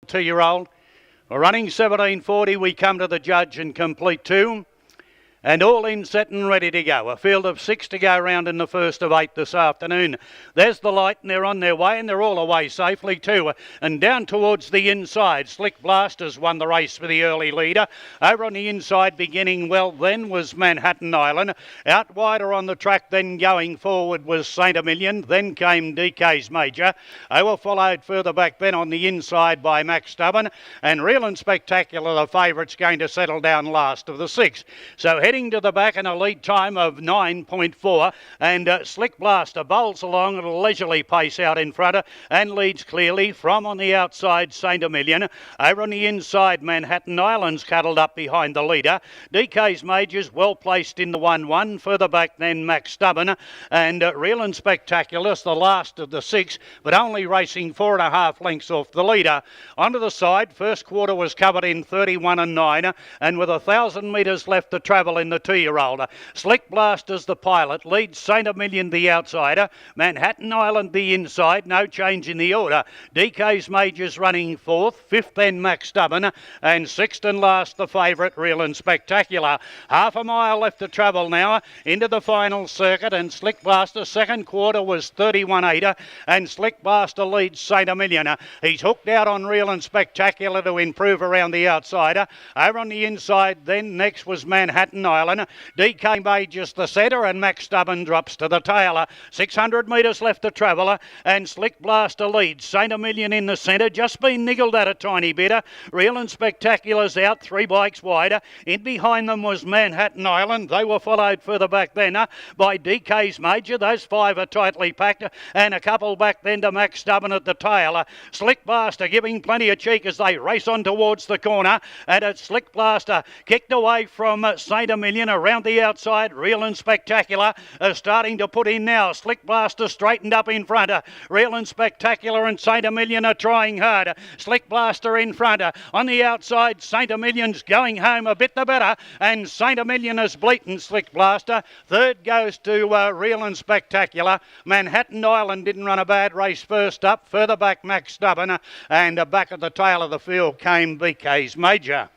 2-year-old. Running 17.40, we come to the judge and complete 2. And all in, set and ready to go. A field of 6 to go round in the first of 8 this afternoon. There's the light and they're on their way, and they're all away safely too. And down towards the inside, Slick Blasters won the race for the early leader. Over on the inside, beginning well then, was Manhattan Island. Out wider on the track, then going forward was Saint Emilion. Then came DK's Major. They were followed further back then on the inside by Max Stubborn. And Real and Spectacular, the favourite's going to settle down last of the 6. So heading to the back in a lead time of 9.4, and Slick Blaster bowls along at a leisurely pace out in front and leads clearly from on the outside Saint Emilion. Over on the inside, Manhattan Island's cuddled up behind the leader. DK's Major's well placed in the 1-1. Further back then Max Stubborn, and Real and Spectacular's the last of the 6, but only racing 4.5 lengths off the leader. Onto the side, first quarter was covered in 31 and 9, and with 1,000 metres left to travel in the 2-year-old. Slick Blasters the pilot, leads Saint Emilion the outsider, Manhattan Island the inside, no change in the order. DK's Major's running 4th, 5th then Max Stubborn, and 6th and last the favourite Real and Spectacular. Half a mile left to travel now into the final circuit, and Slick Blaster second quarter was 31.8, and Slick Blaster leads Saint Emilion. He's hooked out on Real and Spectacular to improve around the outsider. Over on the inside then next was Manhattan Island. DK Major's the centre, and Max Stubborn drops to the tail. 600 metres left to travel, and Slick Blaster leads. Saint Emilion in the centre, just been niggled at a tiny bit. Real and Spectacular's out, 3 bikes wide. In behind them was Manhattan Island. They were followed further back then by DK's Major. Those 5 are tightly packed, and a couple back then to Max Stubborn at the tail. Slick Blaster giving plenty of cheek as they race on towards the corner, and it's Slick Blaster kicked away from Saint Emilion around the outside. Real and Spectacular are starting to put in now. Slick Blaster straightened up in front. Real and Spectacular and Saint Emilion are trying hard. Slick Blaster in front. On the outside, Saint Emilion's going home a bit the better, and Saint Emilion has beaten Slick Blaster. Third goes to Real and Spectacular. Manhattan Island didn't run a bad race first up. Further back, Max Stubborn, and back at the tail of the field came BK's Major.